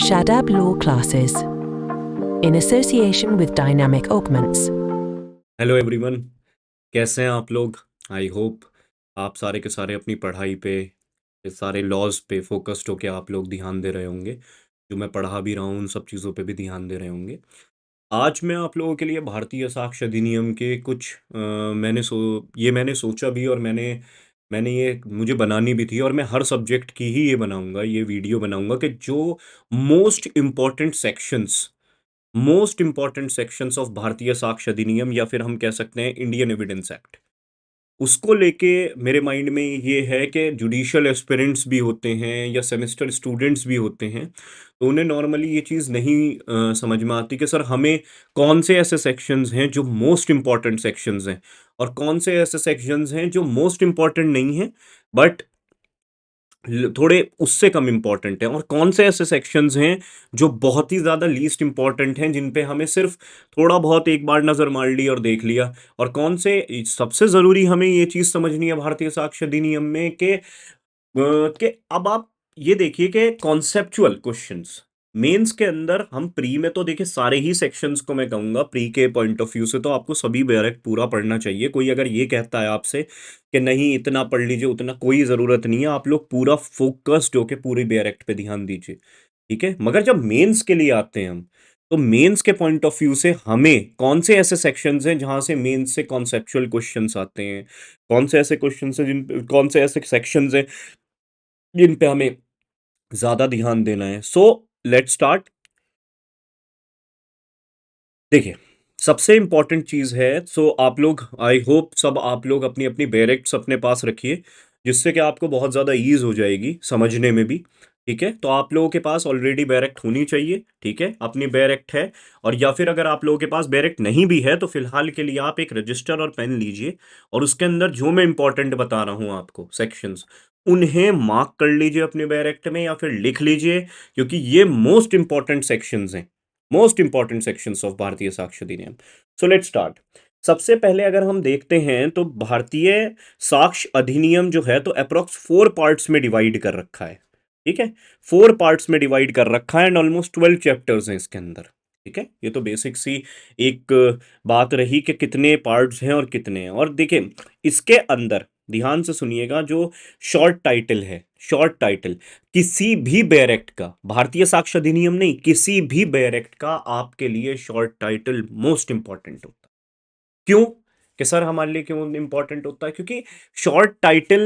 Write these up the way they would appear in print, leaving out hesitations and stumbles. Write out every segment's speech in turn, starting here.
Shadab Law Classes in association with Dynamic Augments. Hello everyone, कैसे हैं आप लोग? आई होप आप सारे के सारे अपनी पढ़ाई पे, ये सारे लॉज पे फोकस्ड होके आप लोग ध्यान दे रहे होंगे। जो मैं पढ़ा भी रहा हूँ उन सब चीज़ों पे भी ध्यान दे रहे होंगे। आज मैं आप लोगों के लिए भारतीय साक्ष्य अधिनियम के कुछ मैंने सोचा भी, और मैंने ये मुझे बनानी भी थी, और मैं हर सब्जेक्ट की ही ये बनाऊंगा, ये वीडियो बनाऊंगा कि जो मोस्ट इम्पॉर्टेंट सेक्शंस ऑफ भारतीय साक्ष्य अधिनियम, या फिर हम कह सकते हैं इंडियन एविडेंस एक्ट, उसको लेके मेरे माइंड में ये है कि जुडिशियल एस्पिरेंट्स भी होते हैं या सेमेस्टर स्टूडेंट्स भी होते हैं, तो उन्हें नॉर्मली ये चीज़ नहीं समझ में आती कि सर हमें कौन से ऐसे सेक्शंस हैं जो मोस्ट इम्पॉर्टेंट सेक्शंस हैं, और कौन से ऐसे सेक्शंस हैं जो मोस्ट इम्पॉर्टेंट नहीं हैं बट थोड़े उससे कम इम्पोर्टेंट हैं, और कौन से ऐसे सेक्शंस हैं जो बहुत ही ज़्यादा लीस्ट इम्पोर्टेंट हैं, जिन पे हमें सिर्फ थोड़ा बहुत एक बार नज़र मार ली और देख लिया, और कौन से सबसे ज़रूरी हमें ये चीज़ समझनी है भारतीय साक्ष्य अधिनियम में कि अब आप ये देखिए कि कॉन्सेप्चुअल क्वेश्चंस मेंस के अंदर, हम प्री में तो देखिए सारे ही सेक्शंस को मैं कहूंगा प्री के पॉइंट ऑफ व्यू से तो आपको सभी डायरेक्ट पूरा पढ़ना चाहिए। कोई अगर ये कहता है आपसे कि नहीं इतना पढ़ लीजिए, उतना कोई ज़रूरत नहीं है, आप लोग पूरा फोकस्ड होके पूरी डायरेक्ट पे ध्यान दीजिए, ठीक है। मगर जब मेंस के लिए आते हैं हम, तो मेंस के पॉइंट ऑफ व्यू से हमें कौन से ऐसे सेक्शंस हैं जहां से मेंस से कॉन्सेप्चुअल क्वेश्चंस आते हैं, कौन से ऐसे क्वेश्चंस हैं कौन से ऐसे सेक्शंस हैं जिन पे हमें ज्यादा ध्यान देना है। So let's start. देखिए, सबसे इंपॉर्टेंट चीज है, सो आप लोग, आई होप सब आप लोग अपनी अपनी बैरेक्ट्स अपने पास रखिए, जिससे कि आपको बहुत ज्यादा ईज हो जाएगी समझने में भी, ठीक है। तो आप लोगों के पास ऑलरेडी बैरेक्ट होनी चाहिए, ठीक है, अपनी बैरेक्ट है। और या फिर अगर आप लोगों के पास बैरेक्ट नहीं भी है तो फिलहाल के लिए आप एक रजिस्टर और पेन लीजिए, और उसके अंदर जो मैं इंपॉर्टेंट बता रहा हूं आपको सेक्शंस, उन्हें मार्क कर लीजिए अपने बैरेक्ट में या फिर लिख लीजिए, क्योंकि ये मोस्ट इंपॉर्टेंट सेक्शंस हैं, मोस्ट इंपॉर्टेंट सेक्शंस ऑफ भारतीय साक्ष्य अधिनियम। So let's start. सबसे पहले अगर हम देखते हैं तो भारतीय साक्ष्य अधिनियम जो है तो अप्रोक्स 4 पार्ट्स में डिवाइड कर रखा है, ठीक है। 4 पार्ट्स में डिवाइड कर रखा है, एंड ऑलमोस्ट 12 चैप्टर्स हैं इसके अंदर, ठीक है। ये तो बेसिक सी एक बात रही कि कितने पार्ट्स हैं और कितने हैं। और देखिए, इसके अंदर ध्यान से सुनिएगा, जो शॉर्ट टाइटल है, शॉर्ट टाइटल किसी भी बैरेक्ट का, भारतीय साक्ष्य अधिनियम नहीं, किसी भी बैरेक्ट का आपके लिए शॉर्ट टाइटल मोस्ट इंपॉर्टेंट होता है। क्यों? कि सर हमारे लिए क्यों इंपॉर्टेंट होता है? क्योंकि शॉर्ट टाइटल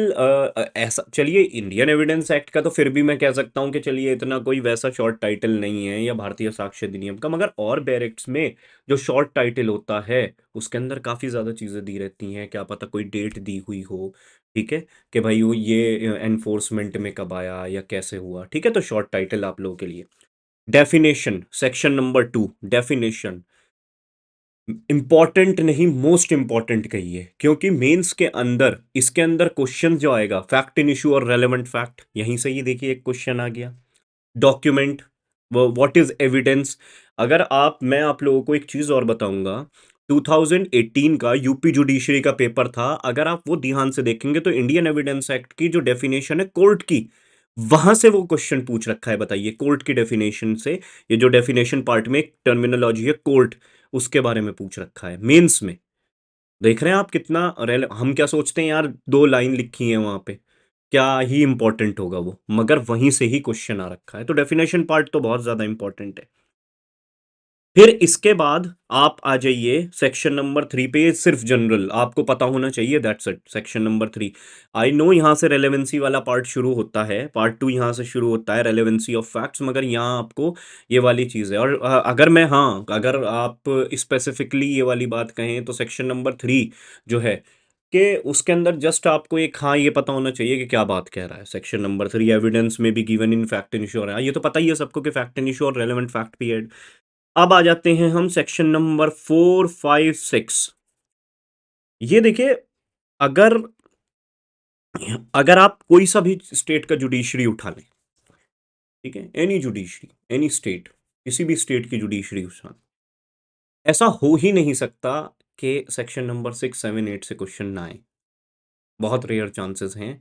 ऐसा, चलिए इंडियन एविडेंस एक्ट का तो फिर भी मैं कह सकता हूं कि चलिए इतना कोई वैसा शॉर्ट टाइटल नहीं है, या भारतीय साक्ष्य अधिनियम का, मगर और बैरेक्ट्स में जो शॉर्ट टाइटल होता है उसके अंदर काफी ज्यादा चीजें दी रहती हैं, क्या पता कोई डेट दी हुई हो, ठीक है, कि भाई वो ये एनफोर्समेंट में कब आया या कैसे हुआ, ठीक है। तो शॉर्ट टाइटल आप लोगों के लिए definition, section number 2, definition important नहीं, मोस्ट इंपॉर्टेंट कहिए, क्योंकि मेंस के अंदर, इसके अंदर क्वेश्चन जो आएगा फैक्ट इन इशू और रेलेवेंट फैक्ट, यहीं से ही देखिए एक क्वेश्चन आ गया। Document, what is evidence. अगर आप, मैं आप लोगों को एक चीज और बताऊंगा, 2018 का यूपी जुडिशरी का पेपर था, अगर आप वो ध्यान से देखेंगे तो इंडियन एविडेंस एक्ट की जो डेफिनेशन है कोर्ट की, वहां से वो क्वेश्चन पूछ रखा है। बताइए, कोर्ट की डेफिनेशन से, ये जो डेफिनेशन पार्ट में टर्मिनोलॉजी है कोर्ट, उसके बारे में पूछ रखा है मेंस में। देख रहे हैं आप कितना हम क्या सोचते हैं यार, 2 लाइन लिखी है वहां पे, क्या ही इंपॉर्टेंट होगा वो, मगर वहीं से ही क्वेश्चन आ रखा है। तो डेफिनेशन पार्ट तो बहुत ज्यादा इंपॉर्टेंट है। फिर इसके बाद आप आ जाइए सेक्शन नंबर 3 पे, ये सिर्फ जनरल आपको पता होना चाहिए, that's it. Section number 3, I know यहाँ से रेलेवेंसी वाला पार्ट शुरू होता है, पार्ट 2 यहाँ से शुरू होता है, रेलेवेंसी ऑफ फैक्ट्स, मगर यहाँ आपको ये वाली चीज़ है। और अगर मैं, हाँ, अगर आप स्पेसिफिकली ये वाली बात कहें तो सेक्शन नंबर 3 जो है, कि उसके अंदर जस्ट आपको एक, हाँ, ये पता होना चाहिए कि क्या बात कह रहा है। सेक्शन नंबर 3, एविडेंस में भी given in fact in sure है, ये तो पता ही है सबको कि fact in sure relevant fact भी है। अब आ जाते हैं हम सेक्शन नंबर 4, 5, 6। ये देखिए, अगर अगर आप कोई सा भी स्टेट का जुडिशरी उठा लें, ठीक है, एनी जुडिशरी, एनी स्टेट, किसी भी स्टेट की जुडिशरी उठा लें, ऐसा हो ही नहीं सकता कि सेक्शन नंबर 6, 7, 8 से क्वेश्चन ना आए। बहुत रेयर चांसेस हैं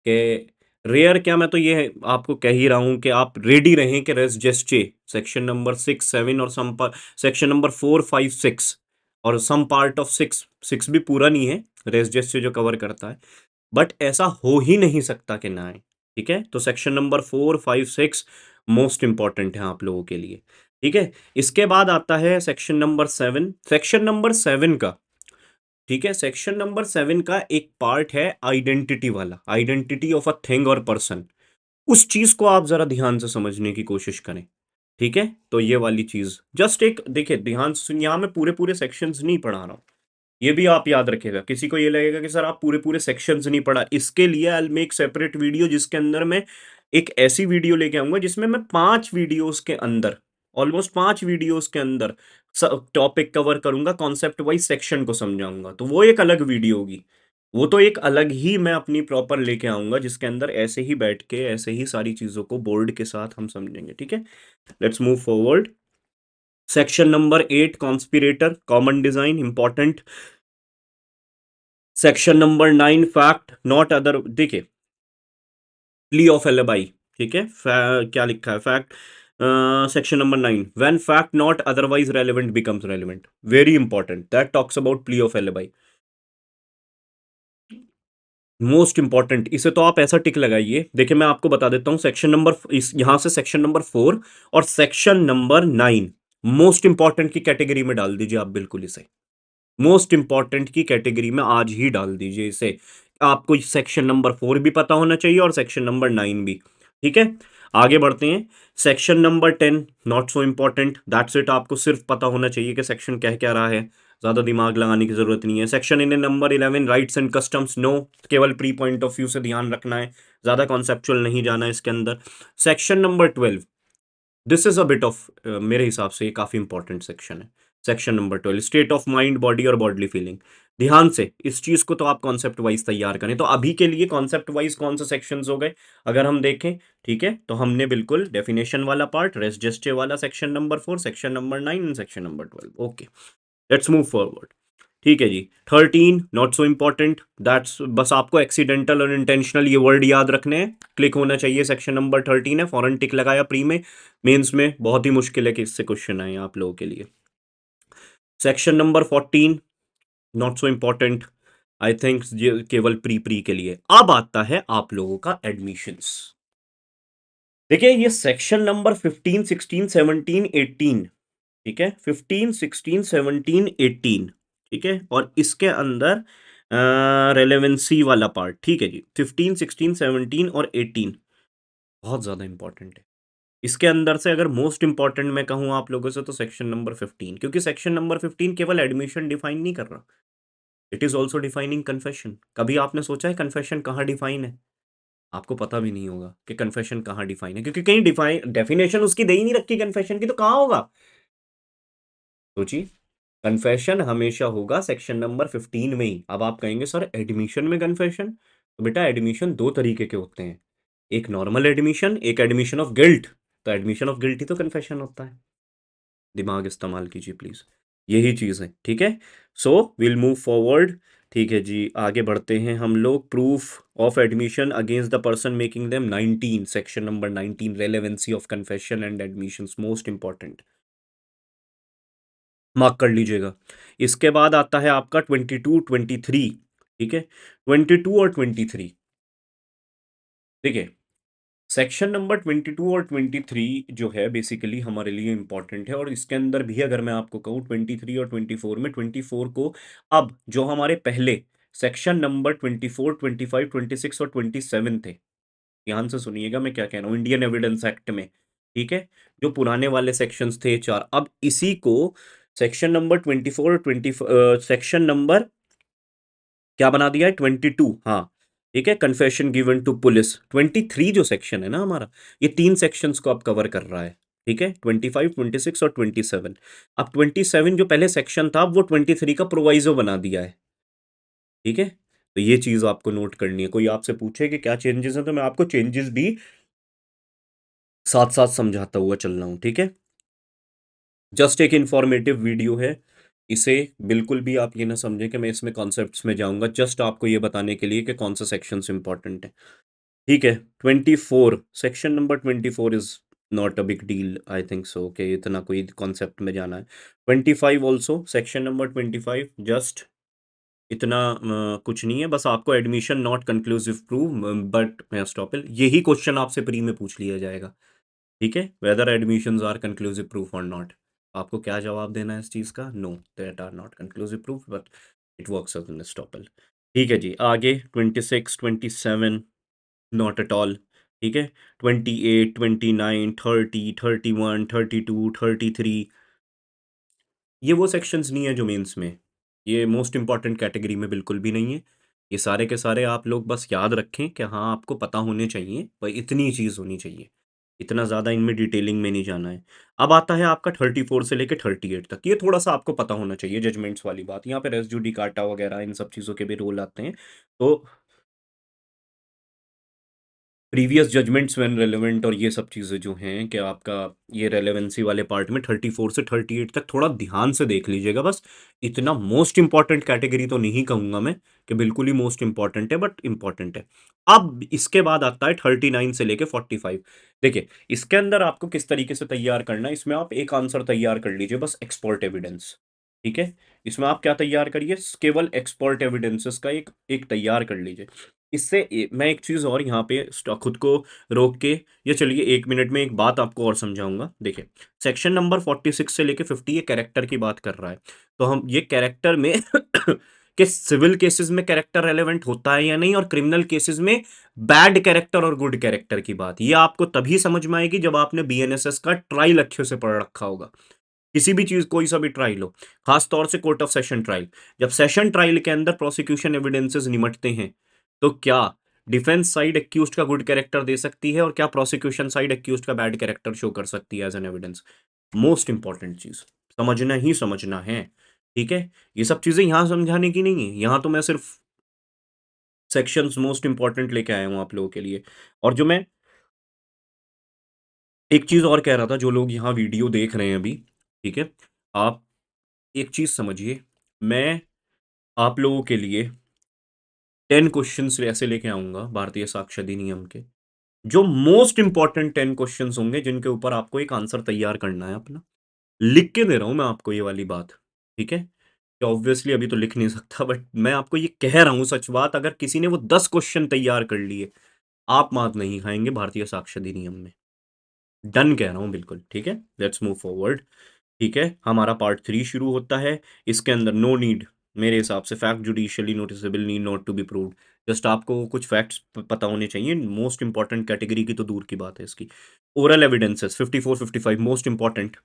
कि रेयर क्या, मैं तो ये आपको कह ही रहा हूं कि आप रेडी रहें कि रेस जेस्चे सेक्शन नंबर 6, 7 और सम सेक्शन नंबर 4, 5, 6 और सम पार्ट ऑफ 6 भी पूरा नहीं है रेस जेस्चे जो कवर करता है, बट ऐसा हो ही नहीं सकता कि ना आए। ठीक है, तो सेक्शन नंबर 4, 5, 6 मोस्ट इंपॉर्टेंट है आप लोगों के लिए। ठीक है, इसके बाद आता है सेक्शन नंबर 7। सेक्शन नंबर 7 का, ठीक है, सेक्शन नंबर 7 का एक पार्ट है आइडेंटिटी वाला, आइडेंटिटी ऑफ अ थिंग और पर्सन। उस चीज को आप जरा ध्यान से समझने की कोशिश करें। ठीक है, तो ये वाली चीज जस्ट एक देखिए ध्यान से सुनिए, यहां मैं पूरे पूरे सेक्शंस नहीं पढ़ा रहा हूं, ये भी आप याद रखिएगा। किसी को ये लगेगा कि सर आप पूरे पूरे सेक्शंस नहीं पढ़ा, इसके लिए I will make separate video जिसके अंदर मैं एक ऐसी वीडियो लेके आऊंगा जिसमें मैं 5 वीडियोस के अंदर, ऑलमोस्ट 5 वीडियोस के अंदर टॉपिक कवर करूंगा, कॉन्सेप्ट वाइज सेक्शन को समझाऊंगा, तो वो एक अलग वीडियो होगी। वो तो एक अलग ही मैं अपनी प्रॉपर लेके आऊंगा जिसके अंदर ऐसे ही बैठ के ऐसे ही सारी चीजों को बोर्ड के साथ हम समझेंगे। ठीक है, let's move forward. Section number 8 conspirator common design important. Section number 9 fact not other, देखिए प्ली ऑफ एलिबाई। ठीक है, क्या लिखा है fact, section number 9 when fact not otherwise relevant becomes relevant, very important, that talks about plea of alibi, most important. इसे तो आप ऐसा टिक लगाइए। देखिए मैं आपको बता देता हूं, सेक्शन नंबर इस यहां से सेक्शन नंबर 4 और सेक्शन नंबर 9 मोस्ट इंपॉर्टेंट की कैटेगरी में डाल दीजिए आप, बिल्कुल इसे मोस्ट इंपॉर्टेंट की कैटेगरी में आज ही डाल दीजिए इसे। आपको सेक्शन नंबर 4 भी पता होना चाहिए और सेक्शन नंबर 9 भी। ठीक है, आगे बढ़ते हैं। Section number 10 not so important, that's it, आपको सिर्फ पता होना चाहिए कि सेक्शन कह क्या रहा है, ज्यादा दिमाग लगाने की जरूरत नहीं है। Section in number 11 rights and customs, no, केवल प्री पॉइंट ऑफ व्यू से ध्यान रखना है, ज्यादा कॉन्सेप्चुअल नहीं जाना है इसके अंदर। Section number 12, this is a bit of, मेरे हिसाब से ये काफी इंपॉर्टेंट सेक्शन है। Section number 12 state of mind body और बॉडली फीलिंग, ध्यान से इस चीज को तो आप कॉन्सेप्ट वाइज तैयार करें। तो अभी के लिए कॉन्सेप्ट वाइज कौन से सेक्शंस हो गए अगर हम देखें, ठीक है, तो हमने बिल्कुल डेफिनेशन वाला पार्ट, रेस्ट जेस्चे वाला section number 4, section number 9 and section number 12। Okay, let's move forward. ठीक है जी, 13 नॉट सो इंपॉर्टेंट, दैट्स बस आपको एक्सीडेंटल और इंटेंशनल ये वर्ड याद रखने हैं, क्लिक होना चाहिए। सेक्शन नंबर 13 है, फॉरन टिक लगाया प्री में, मेंस में बहुत ही मुश्किल है कि इससे क्वेश्चन आए आप लोगों के लिए। Section number 14 not so important, I think ये केवल प्री प्री के लिए। अब आता है आप लोगों का एडमिशंस। देखिए ये सेक्शन नंबर 15, 16, 17, 18, ठीक है, 15, 16, 17, 18, ठीक है, और इसके अंदर रेलेवेंसी वाला पार्ट। ठीक है जी, 15, 16, 17 और 18 बहुत ज्यादा इंपॉर्टेंट है। इसके अंदर से अगर मोस्ट इंपॉर्टेंट मैं कहूं आप लोगों से तो सेक्शन नंबर 15, क्योंकि सेक्शन नंबर 15 केवल एडमिशन डिफाइन नहीं कर रहा, it is also defining confession. कभी आपने सोचा है कन्फेशन कहाँ डिफाइन है? आपको पता भी नहीं होगा कि कन्फेशन कहाँ डिफाइन है, क्योंकि कहीं डिफाइन डेफिनेशन उसकी दे ही नहीं रखी कन्फेशन की, तो कहाँ होगा सोचिए। कन्फेशन हमेशा होगा सेक्शन नंबर 15 में ही। अब आप कहेंगे सर एडमिशन में कन्फेशन, तो बेटा एडमिशन दो तरीके के होते हैं, एक नॉर्मल एडमिशन, एक एडमिशन ऑफ गिल्ट। तो एडमिशन ऑफ गिल्ट ही तो कन्फेशन होता है, दिमाग इस्तेमाल कीजिए प्लीज, यही चीज है। ठीक है, सो विल मूव फॉरवर्ड। ठीक है जी, आगे बढ़ते हैं हम लोग। Proof of admission against the person making them 19, section number 19 relevancy of confession and admissions, most important, mark कर लीजिएगा। इसके बाद आता है आपका 22, 23। ठीक है, 22 और 23, देखिए सेक्शन नंबर 22 और 23 जो है बेसिकली हमारे लिए इंपॉर्टेंट है, और इसके अंदर भी अगर मैं आपको कहूँ 23 और 24 में, 24 को अब जो हमारे पहले सेक्शन नंबर 24, 25, 26 और 27 थे, ध्यान से सुनिएगा मैं क्या कह रहा हूँ, इंडियन एविडेंस एक्ट में, ठीक है, जो पुराने वाले सेक्शंस थे 4, अब इसी को सेक्शन नंबर 24 और 20 सेक्शन नंबर क्या बना दिया है 22, हाँ ठीक है, कन्फेशन गिवन टू पुलिस। 23 जो सेक्शन है ना हमारा, ये 3 सेक्शंस को अब कवर कर रहा है। ठीक है, 25, 26 और 27। अब 27 जो पहले सेक्शन था वो 23 का प्रोवाइजो बना दिया है। ठीक है, तो ये चीज आपको नोट करनी है। कोई आपसे पूछे कि क्या चेंजेस हैं, तो मैं आपको चेंजेस भी साथ साथ समझाता हुआ चल रहा हूं। ठीक है, जस्ट एक इंफॉर्मेटिव वीडियो है, इसे बिल्कुल भी आप ये ना समझें कि मैं इसमें कॉन्सेप्ट्स में जाऊंगा, जस्ट आपको ये बताने के लिए कि कौन सा सेक्शंस इंपॉर्टेंट है। ठीक है। 24 section number 24 is not a big deal, I think so कि इतना कोई कॉन्सेप्ट में जाना है। 25 ऑल्सो सेक्शन नंबर 25 जस्ट इतना कुछ नहीं है, बस आपको admission not conclusive prove but मैं स्टॉप इट, यही क्वेश्चन आपसे प्री में पूछ लिया जाएगा। ठीक है, whether admissions are conclusive proof और नॉट, आपको क्या जवाब देना है इस चीज़ का? No, that are not conclusive proof but it works as an estoppel. ठीक है जी, आगे 26 27 नॉट एट ऑल। ठीक है, 28 29 30 31 32 33 ये वो सेक्शंस नहीं है जो मेंस में, ये मोस्ट इंपॉर्टेंट कैटेगरी में बिल्कुल भी नहीं है। ये सारे के सारे आप लोग बस याद रखें कि हाँ आपको पता होने चाहिए, पर इतनी चीज़ होनी चाहिए, इतना ज़्यादा इनमें डिटेलिंग में नहीं जाना है। अब आता है आपका 34 से लेके 38 तक, ये थोड़ा सा आपको पता होना चाहिए, जजमेंट्स वाली बात। यहाँ पे रेस जुडिकाटा वगैरह इन सब चीज़ों के भी रोल आते हैं, तो प्रीवियस जजमेंट्स व्हेन रेलेवेंट और ये सब चीज़ें जो हैं कि आपका ये रेलेवेंसी वाले पार्ट में 34 से 38 तक थोड़ा ध्यान से देख लीजिएगा बस। इतना मोस्ट इंपॉर्टेंट कैटेगरी तो नहीं कहूँगा मैं कि बिल्कुल ही मोस्ट इंपॉर्टेंट है, बट इंपॉर्टेंट है। अब इसके बाद आता है 39 से लेके 45। देखिए, इसके अंदर आपको किस तरीके से तैयार करना है, इसमें आप एक आंसर तैयार कर लीजिए बस, एक्सपर्ट एविडेंस। ठीक है, इसमें आप क्या तैयार करिए, केवल एक्सपर्ट एविडेंसेस का एक एक तैयार कर लीजिए। इससे मैं एक चीज़ और यहाँ पे खुद को रोक के, ये चलिए 1 मिनट में एक बात आपको और समझाऊंगा। देखिए, सेक्शन नंबर 46 से लेके 50 ये कैरेक्टर की बात कर रहा है, तो हम ये कैरेक्टर में कि सिविल केसेस में कैरेक्टर रेलेवेंट होता है या नहीं, और क्रिमिनल केसेस में बैड कैरेक्टर और गुड कैरेक्टर की बात, ये आपको तभी समझ में आएगी जब आपने बीएनएसएस का ट्रायल अच्छे से पढ़ रखा होगा। किसी भी चीज, कोई सा भी ट्रायल हो, खास तौर से कोर्ट ऑफ सेशन ट्रायल, जब सेशन ट्रायल के अंदर प्रोसिक्यूशन एविडेंसेस निमटते हैं, तो क्या डिफेंस साइड एक्यूज्ड का गुड कैरेक्टर दे सकती है और क्या प्रोसिक्यूशन साइड एक्यूज्ड का बैड कैरेक्टर शो कर सकती है as an evidence? Most important चीज, समझना ही समझना है। ठीक है, ये सब चीजें यहां समझाने की नहीं है, यहां तो मैं सिर्फ सेक्शंस मोस्ट इंपॉर्टेंट लेके आया हूं आप लोगों के लिए। और जो मैं एक चीज और कह रहा था, जो लोग यहाँ वीडियो देख रहे हैं अभी, ठीक है, आप एक चीज समझिए, मैं आप लोगों के लिए 10 क्वेश्चंस ऐसे लेके आऊंगा भारतीय साक्ष्य अधिनियम के, जो मोस्ट इंपॉर्टेंट 10 क्वेश्चंस होंगे जिनके ऊपर आपको एक आंसर तैयार करना है अपना। लिख के दे रहा हूं मैं आपको ये वाली बात। ठीक है, कि ऑब्वियसली अभी तो लिख नहीं सकता, बट मैं आपको ये कह रहा हूं सच बात, अगर किसी ने वो 10 क्वेश्चन तैयार कर लिए, आप मात नहीं खाएंगे भारतीय साक्ष्य अधिनियम में। डन कह रहा हूं बिल्कुल। ठीक है, लेट्स मूव फॉरवर्ड। ठीक है, हमारा पार्ट 3 शुरू होता है। इसके अंदर नो नीड, मेरे हिसाब से fact judicially noticeable need not to be proved, just आपको कुछ फैक्ट्स पता होने चाहिए। मोस्ट इंपॉर्टेंट कैटेगरी की तो दूर की बात है इसकी। ओरल एविडेंसेस 54 55 मोस्ट इंपॉर्टेंट,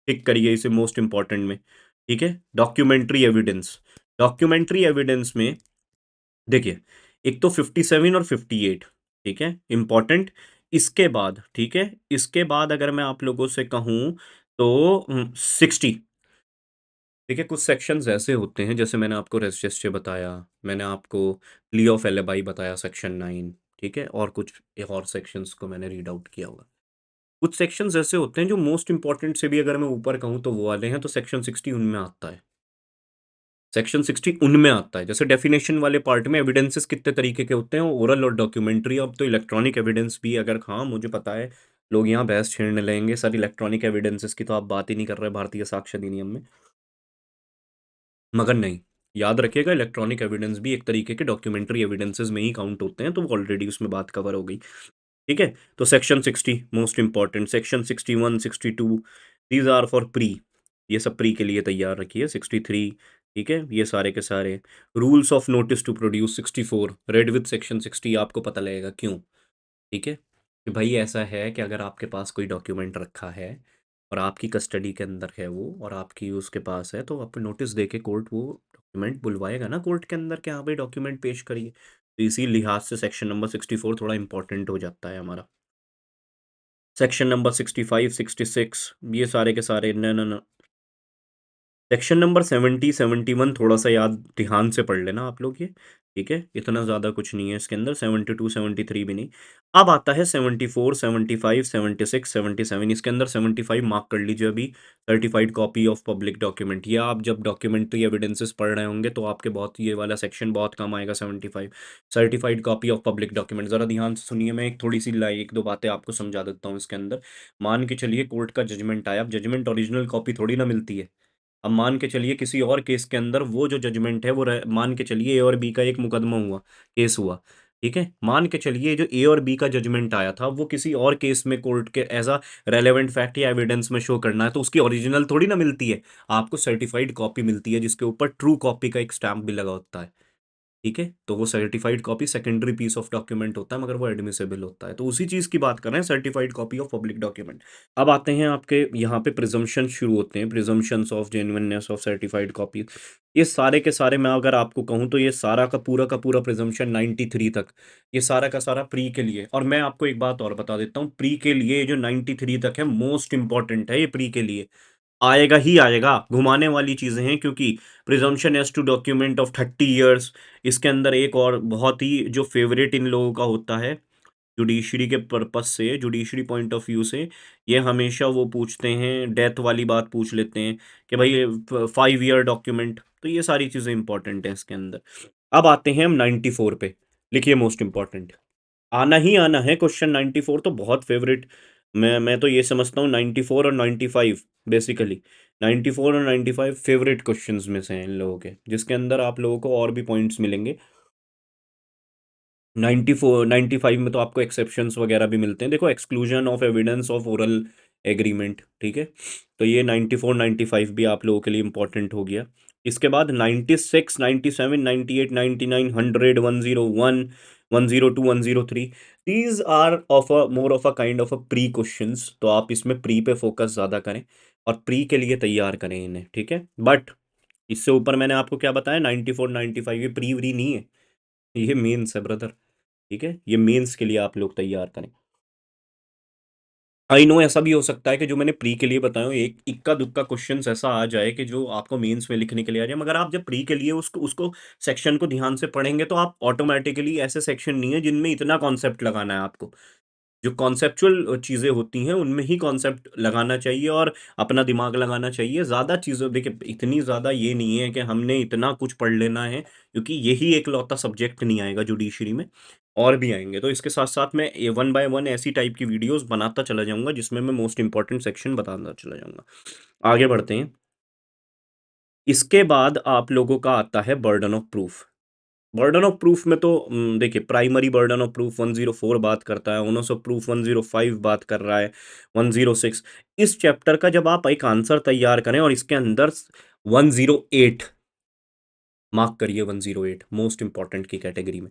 टिक करिए इसे मोस्ट इंपॉर्टेंट में। ठीक है, डॉक्यूमेंट्री एविडेंस, डॉक्यूमेंट्री एविडेंस में देखिए, एक तो 57 और 58, ठीक है, इंपॉर्टेंट। इसके बाद, ठीक है, इसके बाद अगर मैं आप लोगों से कहूं तो 60। देखिए, कुछ सेक्शंस ऐसे होते हैं, जैसे मैंने आपको रेजिस्ट्रे बताया, मैंने आपको प्ली ऑफ एलिबाई बताया सेक्शन 9, ठीक है, और कुछ एक और सेक्शंस को मैंने रीड आउट किया होगा। कुछ सेक्शंस ऐसे होते हैं जो मोस्ट इंपॉर्टेंट से भी अगर मैं ऊपर कहूँ तो वो वाले हैं, तो सेक्शन 60 उनमें आता है। सेक्शन 60 उनमें आता है, जैसे डेफिनेशन वाले पार्ट में एविडेंसेस कितने तरीके के होते हैं, ओरल और डॉक्यूमेंट्री। अब तो इलेक्ट्रॉनिक एविडेंस भी, अगर हाँ मुझे पता है लोग यहाँ बहस छेड़ने लगेंगे, सर इलेक्ट्रॉनिक एविडेंसेस की तो आप बात ही नहीं कर रहे भारतीय साक्ष्य अधिनियम में, मगर नहीं, याद रखिएगा इलेक्ट्रॉनिक एविडेंस भी एक तरीके के डॉक्यूमेंट्री एविडेंसेस में ही काउंट होते हैं, तो वो ऑलरेडी उसमें बात कवर हो गई। ठीक है, तो section 60 most important, section 61 62 these are for pre, ये सब प्री के लिए तैयार रखिए। 63, ठीक है, ये सारे के सारे rules of notice to produce 64 read with section 60, आपको पता लगेगा क्यों। ठीक है, कि भाई ऐसा है कि अगर आपके पास कोई डॉक्यूमेंट रखा है और आपकी कस्टडी के अंदर है वो, और आपकी उसके पास है, तो आप नोटिस दे के कोर्ट वो डॉक्यूमेंट बुलवाएगा ना कोर्ट के अंदर कि हाँ भाई डॉक्यूमेंट पेश करिए। तो इसी लिहाज से सेक्शन नंबर 64 थोड़ा इंपॉर्टेंट हो जाता है हमारा। सेक्शन नंबर 65 66 ये सारे के सारे, न न न सेक्शन नंबर 70 71 थोड़ा सा याद ध्यान से पढ़ लेना आप लोग ये, ठीक है, इतना ज़्यादा कुछ नहीं है इसके अंदर, 72 73 भी नहीं। अब आता है 74 75 76 77, इसके अंदर 75 मार्क कर लीजिए अभी, certified copy of public document. या आप जब डॉक्यूमेंट्री एविडेंसेस पढ़ रहे होंगे तो आपके बहुत ये वाला सेक्शन बहुत कम आएगा, 75 certified copy of public document. ज़रा ध्यान से सुनिए, मैं एक थोड़ी सी एक दो बातें आपको समझा देता हूँ इसके अंदर। मान के चलिए कोर्ट का जजमेंट आया, अब जजमेंट ओरिजिनल कॉपी थोड़ी ना मिलती है। अब मान के चलिए किसी और केस के अंदर वो जो जजमेंट है वो मान के चलिए ए और बी का एक मुकदमा हुआ, केस हुआ, ठीक है, मान के चलिए जो ए और बी का जजमेंट आया था वो किसी और केस में कोर्ट के एज अ रेलेवेंट फैक्ट या एविडेंस में शो करना है, तो उसकी ओरिजिनल थोड़ी ना मिलती है, आपको सर्टिफाइड कॉपी मिलती है जिसके ऊपर ट्रू कॉपी का एक स्टैंप भी लगा होता है, ठीक है, तो वो certified copy secondary piece of document होता है मगर वो एडमिसेबल होता है, तो उसी चीज की बात कर रहे हैं, certified copy of public document. अब आते हैं आपके यहाँ पे प्रिजम्पशन शुरू होते हैं, presumptions of genuineness of certified copy. ये सारे के सारे मैं अगर आपको कहूँ तो ये सारा का पूरा प्रिजम्पशन 93 तक, ये सारा का सारा प्री के लिए। और मैं आपको एक बात और बता देता हूँ, प्री के लिए जो 93 तक है मोस्ट इंपॉर्टेंट है, ये प्री के लिए आएगा ही आएगा, घुमाने वाली चीजें हैं, क्योंकि presumption as to document of 30 years, इसके अंदर एक और बहुत ही जो फेवरेट इन लोगों का होता है जुडिशरी के पर्पस से, जुडिशरी पॉइंट ऑफ व्यू से, ये हमेशा वो पूछते हैं, डेथ वाली बात पूछ लेते हैं कि भाई 5 ईयर डॉक्यूमेंट, तो ये सारी चीजें इंपॉर्टेंट है इसके अंदर। अब आते हैं हम 94 पे, लिखिए मोस्ट इंपॉर्टेंट, आना ही आना है क्वेश्चन 94 तो बहुत फेवरेट। मैं तो ये समझता हूँ 94 और 95 बेसिकली, 94 और 95 फेवरेट क्वेश्चंस में से हैं इन लोगों के, जिसके अंदर आप लोगों को और भी पॉइंट्स मिलेंगे। 94 95 में तो आपको एक्सेप्शंस वगैरह भी मिलते हैं, देखो exclusion of evidence of oral agreement, ठीक है, तो ये 94 95 भी आप लोगों के लिए इंपॉर्टेंट हो गया। इसके बाद 96 97 98 99 100 101 102 103, these are of a more of a kind of a pre questions, तो आप इसमें प्री पे फोकस ज़्यादा करें और प्री के लिए तैयार करें इन्हें, ठीक है। बट इससे ऊपर मैंने आपको क्या बताया, 94 95 ये प्री व्री नहीं है, ये मेंस है ब्रदर, ठीक है, ये मेंस के लिए आप लोग तैयार करें। आई नो ऐसा भी हो सकता है कि जो मैंने प्री के लिए बताया एक इक्का दुक्का क्वेश्चन ऐसा आ जाए कि जो आपको मेंस में लिखने के लिए आ जाए, मगर आप जब प्री के लिए उसको उसको सेक्शन को ध्यान से पढ़ेंगे तो आप ऑटोमेटिकली, ऐसे सेक्शन नहीं है जिनमें इतना कॉन्सेप्ट लगाना है आपको, जो कॉन्सेप्चुअल चीज़ें होती हैं उनमें ही कॉन्सेप्ट लगाना चाहिए और अपना दिमाग लगाना चाहिए। ज़्यादा चीज़ें देखिए, इतनी ज़्यादा ये नहीं है कि हमने इतना कुछ पढ़ लेना है, क्योंकि यही एक लौता सब्जेक्ट नहीं आएगा जुडिशरी में, और भी आएंगे, तो इसके साथ साथ मैं ए वन बाय वन ऐसी टाइप की वीडियोस बनाता चला जाऊंगा जिसमें मैं मोस्ट इंपॉर्टेंट सेक्शन बताता चला जाऊंगा। आगे बढ़ते हैं। इसके बाद आप लोगों का आता है burden of proof. Burden of proof में तो देखिए, प्राइमरी बर्डन ऑफ प्रूफ 104 बात करता है, ओनस ऑफ प्रूफ 105 बात कर रहा है, 106। इस चैप्टर का जब आप एक आंसर तैयार करें और इसके अंदर 108 मार्क करिए, 108 मोस्ट इंपॉर्टेंट की कैटेगरी में,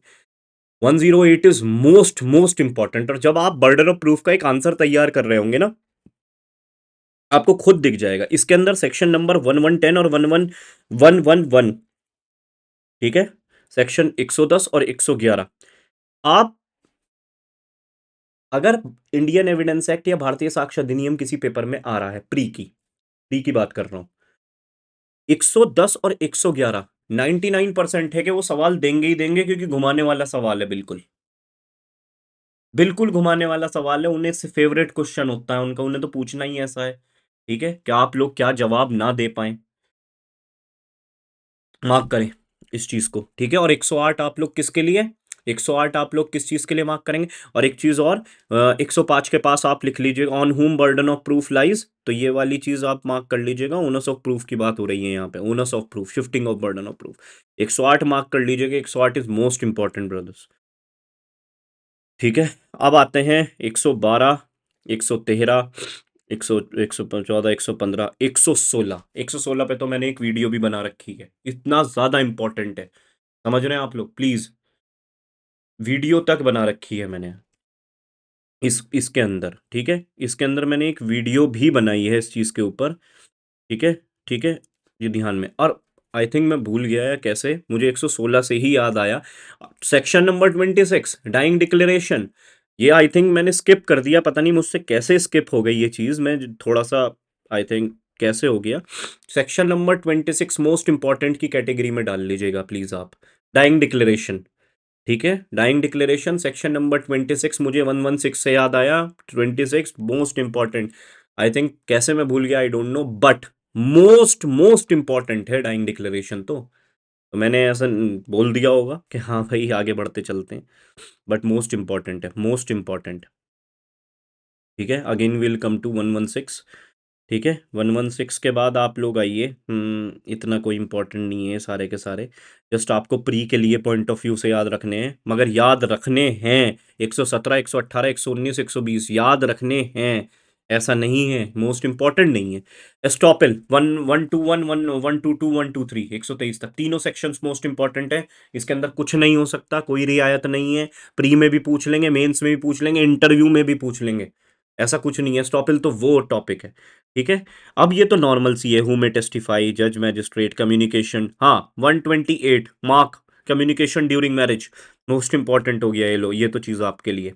108 इज मोस्ट मोस्ट इंपॉर्टेंट। और जब आप बर्डन ऑफ प्रूफ का एक आंसर तैयार कर रहे होंगे ना, आपको खुद दिख जाएगा इसके अंदर सेक्शन नंबर 1110 और 11111, ठीक है, सेक्शन 110 और 111। आप अगर इंडियन एविडेंस एक्ट या भारतीय साक्ष्य अधिनियम किसी पेपर में आ रहा है, प्री की बात कर रहा हूं, 110 और 111 99% है कि वो सवाल देंगे ही देंगे, क्योंकि घुमाने वाला सवाल है, बिल्कुल बिल्कुल घुमाने वाला सवाल है, उन्हें से फेवरेट क्वेश्चन होता है उनका, उन्हें तो पूछना ही ऐसा है, ठीक है, क्या आप लोग क्या जवाब ना दे पाए, मार्क करें इस चीज को, ठीक है। और 108 आप लोग किसके लिए, 108 आप लोग किस चीज के लिए मार्क करेंगे। और एक चीज और, 105 के पास आप लिख लीजिएगा ऑन हुम बर्डन ऑफ प्रूफ लाइज, तो ये वाली चीज आप मार्क कर लीजिएगा, ओनस ऑफ प्रूफ की बात हो रही है यहाँ पे, onus of proof, shifting of burden of proof, 108 mark कर लीजिएगा, 108 इज मोस्ट इंपॉर्टेंट ब्रदर्स, ठीक है। अब आते हैं 112 113 114 115 116, 116 पे तो मैंने एक वीडियो भी बना रखी है, इतना ज्यादा इंपॉर्टेंट है, समझ रहे हैं आप लोग, प्लीज, वीडियो तक बना रखी है मैंने इसके अंदर, ठीक है, इसके अंदर मैंने एक वीडियो भी बनाई है इस चीज के ऊपर, ठीक है, ठीक है, ये ध्यान में। और आई थिंक मैं भूल गया है कैसे, मुझे 116 से ही याद आया, सेक्शन नंबर 26 डाइंग डिक्लेरेशन, ये आई थिंक मैंने स्किप कर दिया, पता नहीं मुझसे कैसे स्किप हो गई ये चीज, मैं थोड़ा सा आई थिंक कैसे हो गया, सेक्शन नंबर 26 मोस्ट इंपॉर्टेंट की कैटेगरी में डाल लीजिएगा प्लीज आप। डाइंग डिक्लेरेशन, ठीक है, डाइंग डिक्लेरेशन सेक्शन नंबर 26, मुझे 116 से याद आया, 26 मोस्ट इंपॉर्टेंट। आई थिंक कैसे मैं भूल गया, I don't know, but most most important है डाइंग डिक्लेरेशन। तो मैंने ऐसा बोल दिया होगा कि हाँ भाई आगे बढ़ते चलते हैं, बट मोस्ट इंपॉर्टेंट है, मोस्ट इंपॉर्टेंट। ठीक है, अगेन विल कम टू 116। ठीक है, 116 के बाद आप लोग आइए, इतना कोई इंपॉर्टेंट नहीं है सारे के सारे, जस्ट आपको प्री के लिए पॉइंट ऑफ व्यू से याद रखने हैं, मगर याद रखने हैं 117, 118, 119, 120 याद रखने हैं, ऐसा नहीं है, मोस्ट इंपॉर्टेंट नहीं है। एस्टॉपेल 121, 122, 123, 123 तक तीनों सेक्शंस मोस्ट इंपॉर्टेंट है, इसके अंदर कुछ नहीं हो सकता, कोई रियायत नहीं है, प्री में भी पूछ लेंगे, मेंस में भी पूछ लेंगे, इंटरव्यू में भी पूछ लेंगे, ऐसा कुछ नहीं है। एस्टॉपेल तो वो टॉपिक है, ठीक है। अब ये तो नॉर्मल सी है, हु में टेस्टिफाई, जज, मैजिस्ट्रेट, कम्युनिकेशन, हाँ 128 mark communication during marriage, most important हो गया ये लो, ये तो चीज़ आपके लिए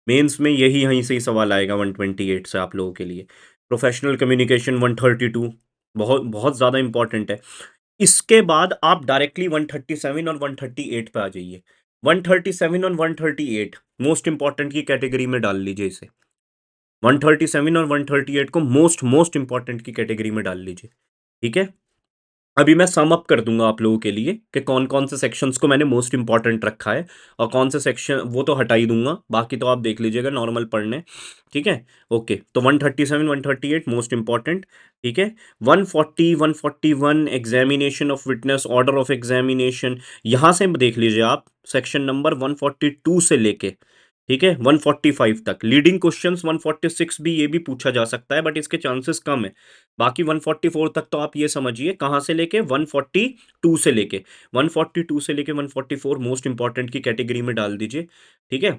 मेंस में यही यहीं से ही सवाल आएगा 128 से आप लोगों के लिए। प्रोफेशनल कम्युनिकेशन 132 बहुत बहुत ज़्यादा इंपॉर्टेंट है। इसके बाद आप डायरेक्टली 137 और 138 पे आ जाइए। 137 और 138 मोस्ट इंपॉर्टेंट की कैटेगरी में डाल लीजिए इसे, 137 और 138 को मोस्ट मोस्ट इंपॉर्टेंट की कैटेगरी में डाल लीजिए, ठीक है। अभी मैं सम अप कर दूंगा आप लोगों के लिए कि कौन कौन से सेक्शंस को मैंने मोस्ट इंपॉर्टेंट रखा है और कौन से सेक्शन वो तो हटा ही दूंगा, बाकी तो आप देख लीजिएगा नॉर्मल पढ़ने, ठीक है। ओके, तो 137, 138 मोस्ट इंपॉर्टेंट, ठीक है। 140, 141 examination of witness, order of examination, यहां से देख लीजिए आप सेक्शन नंबर 142 से लेके, ठीक है, 145 तक। लीडिंग क्वेश्चंस 146 भी, ये भी पूछा जा सकता है बट इसके चांसेस कम है। बाकी 144 तक तो आप ये समझिए कहाँ से लेके 142 से लेके 142 से लेके 144 मोस्ट इंपॉर्टेंट की कैटेगरी में डाल दीजिए, ठीक है।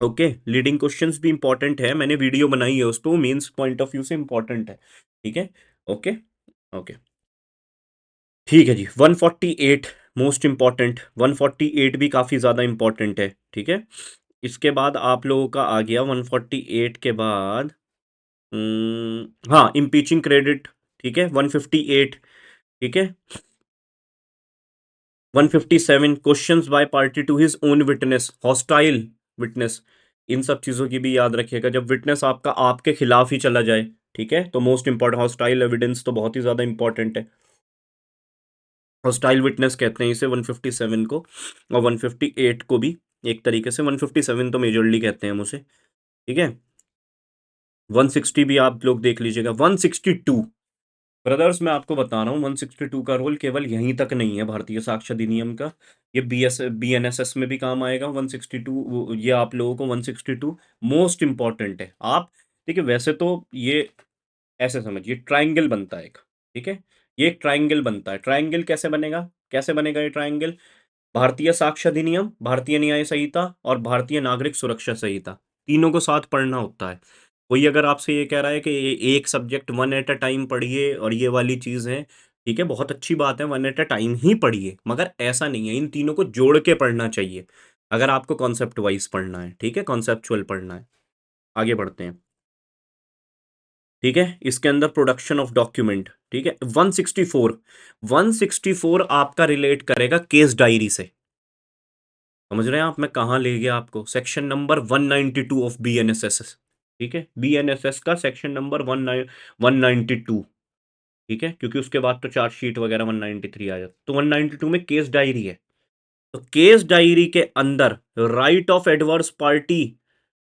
ओके, लीडिंग क्वेश्चंस भी इंपॉर्टेंट है, मैंने वीडियो बनाई है उस पर, मेंस पॉइंट ऑफ व्यू से इंपॉर्टेंट है, ठीक है। ओके ओके, ठीक है जी। 148 मोस्ट इंपॉर्टेंट, 148 भी काफ़ी ज़्यादा इंपॉर्टेंट है, ठीक है। इसके बाद आप लोगों का आ गया 148 के बाद, हाँ इम्पीचिंग क्रेडिट, ठीक है 158, ठीक है। 157 questions by party to his own witness, hostile witness, इन सब चीज़ों की भी याद रखिएगा, जब विटनेस आपका आपके खिलाफ ही चला जाए, ठीक है, तो मोस्ट इंपॉर्टेंट हॉस्टाइल एविडेंस तो बहुत ही ज़्यादा इंपॉर्टेंट है, हॉस्टाइल विटनेस कहते हैं इसे 157 को, और 158 को भी एक तरीके से, 157 तो मेजरली कहते हैं हम उसे, ठीक है। 160 भी आप लोग देख लीजिएगा। 162 ब्रदर्स, मैं आपको बता रहा हूँ 162 का रोल केवल यहीं तक नहीं है भारतीय साक्ष्य अधिनियम का, ये BNSS में भी काम आएगा 162, ये आप लोगों को 162 मोस्ट इंपॉर्टेंट है। आप देखिए, वैसे तो ये ऐसे समझिए ट्राइंगल बनता है एक, ठीक है, ये एक ट्राइंगल बनता है। ट्राइंगल कैसे बनेगा, कैसे बनेगा ये ट्राइंगल, भारतीय साक्ष्य अधिनियम, भारतीय न्याय संहिता और भारतीय नागरिक सुरक्षा संहिता, तीनों को साथ पढ़ना होता है। कोई अगर आपसे ये कह रहा है कि ये एक subject one at a time पढ़िए और ये वाली चीज़ है, ठीक है, बहुत अच्छी बात है, वन एट अ टाइम ही पढ़िए, मगर ऐसा नहीं है, इन तीनों को जोड़ के पढ़ना चाहिए अगर आपको कॉन्सेप्ट वाइज पढ़ना है, ठीक है, कॉन्सेप्चुअल पढ़ना है। आगे बढ़ते हैं, ठीक है। इसके अंदर प्रोडक्शन ऑफ डॉक्यूमेंट, ठीक है। 164 आपका रिलेट करेगा केस डायरी से, समझ रहे हैं आप मैं कहाँ ले गया आपको, सेक्शन नंबर 192 ऑफ BNSS, ठीक है, BNSS का सेक्शन नंबर 192, ठीक है, क्योंकि उसके बाद तो चार्जशीट वगैरह 193 आ जाता, तो 192 में केस डायरी है। तो केस डायरी के अंदर right of adverse party,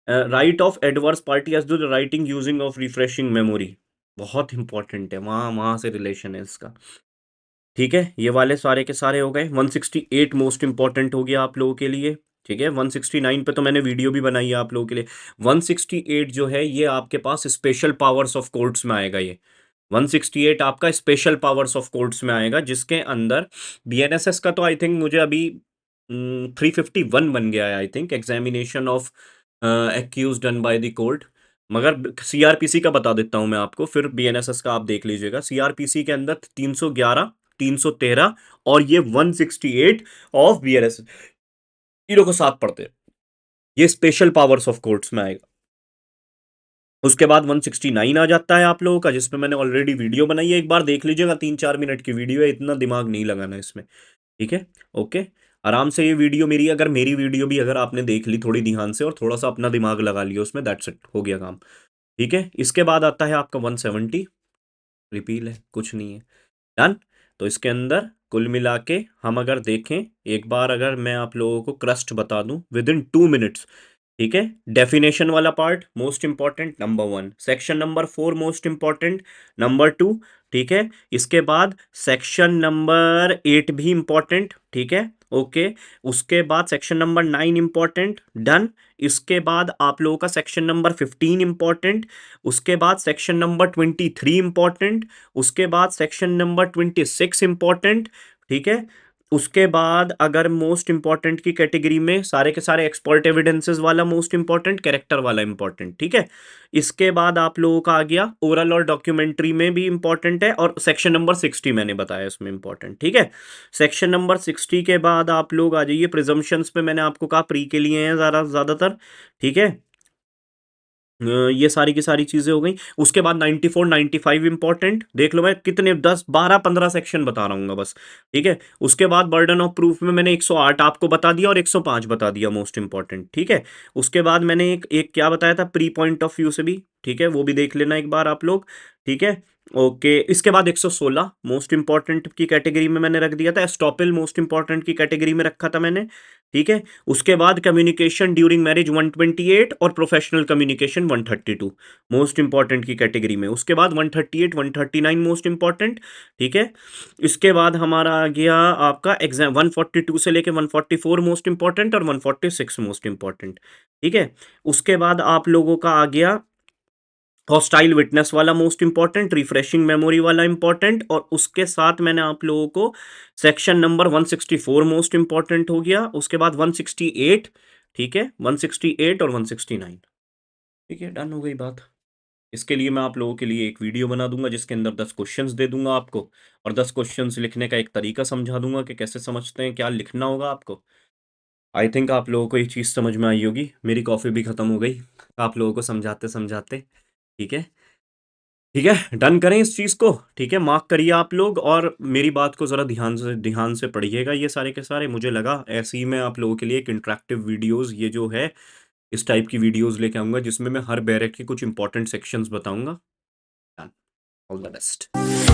right of adverse party as the writing using of refreshing memory, बहुत इंपॉर्टेंट है, वहां वहां से रिलेशन है इसका, ठीक है। ये वाले सारे के सारे हो गए। 168 मोस्ट इंपॉर्टेंट हो गया आप लोगों के लिए, ठीक है। 169 पे तो मैंने वीडियो भी बनाई है आप लोगों के लिए। 168 जो है ये आपके पास स्पेशल पावर्स ऑफ कोर्ट्स में आएगा, ये 168 आपका स्पेशल पावर्स ऑफ कोर्ट्स में आएगा, जिसके अंदर BNSS का तो आई थिंक मुझे अभी 351 बन गया है, I think examination of accuse done by the court, मगर CRPC का बता देता हूं मैं आपको, फिर BNSS का आप देख लीजिएगा। CRPC के अंदर 311, 313 और ये 168 ऑफ BNSS, तीनों को साथ पढ़ते हैं, ये स्पेशल पावर्स ऑफ कोर्ट्स में आएगा। उसके बाद 169 आ जाता है आप लोगों का, जिसमें मैंने ऑलरेडी वीडियो बनाई है, एक बार देख लीजिएगा, 3-4 मिनट की वीडियो है, इतना दिमाग नहीं लगाना इसमें, ठीक है। ओके, आराम से ये वीडियो मेरी वीडियो भी अगर आपने देख ली थोड़ी ध्यान से और थोड़ा सा अपना दिमाग लगा लिया उसमें, दैट्स इट, हो गया काम, ठीक है। इसके बाद आता है आपका 170, रिपील है, कुछ नहीं है, डन। तो इसके अंदर कुल मिला के हम अगर देखें एक बार, अगर मैं आप लोगों को क्रस्ट बता दूं विद इन 2 मिनट्स, ठीक है। डेफिनेशन वाला part most important, number 1। Section number 4 most important, number 2, ठीक है। इसके बाद सेक्शन नंबर 8 भी इंपॉर्टेंट, ठीक है, ओके। उसके बाद सेक्शन नंबर 9 इंपॉर्टेंट, डन। इसके बाद आप लोगों का सेक्शन नंबर 15 इंपॉर्टेंट, उसके बाद सेक्शन नंबर 23 इंपॉर्टेंट, उसके बाद सेक्शन नंबर 26 इंपॉर्टेंट, ठीक है। उसके बाद अगर मोस्ट इंपॉर्टेंट की कैटेगरी में सारे के सारे एक्सपर्ट एविडेंसेस वाला मोस्ट इंपॉर्टेंट, कैरेक्टर वाला इंपॉर्टेंट, ठीक है। इसके बाद आप लोगों का आ गया ओरल और डॉक्यूमेंट्री में भी इंपॉर्टेंट है, और सेक्शन नंबर 60 मैंने बताया इसमें इंपॉर्टेंट, ठीक है। सेक्शन नंबर 60 के बाद आप लोग आ जाइए प्रिजम्पशंस पे, मैंने आपको कहा प्री के लिए हैं ज्यादातर, ठीक है। ये सारी की सारी चीजें हो गई। उसके बाद 94 95 इंपॉर्टेंट, देख लो मैं कितने 10 12 15 सेक्शन बता रहा हूँ बस, ठीक है। उसके बाद बर्डन ऑफ प्रूफ में मैंने 108 आपको बता दिया और 105 बता दिया मोस्ट इंपॉर्टेंट, ठीक है। उसके बाद मैंने एक क्या बताया था प्री पॉइंट ऑफ व्यू से भी, ठीक है, वो भी देख लेना एक बार आप लोग, ठीक है, ओके। इसके बाद 116 मोस्ट इंपॉर्टेंट की कैटेगरी में मैंने रख दिया था, एस्टॉपेल मोस्ट इंपॉर्टेंट की कैटेगरी में रखा था मैंने, ठीक है। उसके बाद कम्युनिकेशन ड्यूरिंग मैरिज 128 और प्रोफेशनल कम्युनिकेशन 132 मोस्ट इंपॉर्टेंट की कैटेगरी में। उसके बाद 138 139 मोस्ट इंपॉर्टेंट, ठीक है। इसके बाद हमारा आ गया आपका एग्जाम 142 से लेके 144 मोस्ट इंपॉर्टेंट और 146 मोस्ट इंपॉर्टेंट, ठीक है। उसके बाद आप लोगों का आ गया हॉस्टाइल विटनेस वाला मोस्ट इंपॉर्टेंट, रिफ्रेशिंग मेमोरी वाला इंपॉर्टेंट, और उसके साथ मैंने आप लोगों को सेक्शन नंबर 164 मोस्ट इंपॉर्टेंट हो गया। उसके बाद 168, ठीक है, 168 और 169, ठीक है, डन हो गई बात। इसके लिए मैं आप लोगों के लिए एक वीडियो बना दूंगा जिसके अंदर 10 क्वेश्चंस दे दूंगा आपको, और 10 क्वेश्चंस लिखने का एक तरीका समझा दूंगा कि कैसे समझते हैं, क्या लिखना होगा आपको। आई थिंक आप लोगों को ये चीज़ समझ में आई होगी। मेरी कॉफ़ी भी ख़त्म हो गई आप लोगों को समझाते समझाते, ठीक है। ठीक है, डन करें इस चीज़ को, ठीक है, मार्क करिए आप लोग, और मेरी बात को ज़रा ध्यान से पढ़िएगा, ये सारे के सारे। मुझे लगा ऐसे ही मैं आप लोगों के लिए एक इंटरेक्टिव वीडियोस, ये जो है इस टाइप की वीडियोस लेके आऊँगा जिसमें मैं हर बैरक के कुछ इंपॉर्टेंट सेक्शंस बताऊँगा। Done, all the best.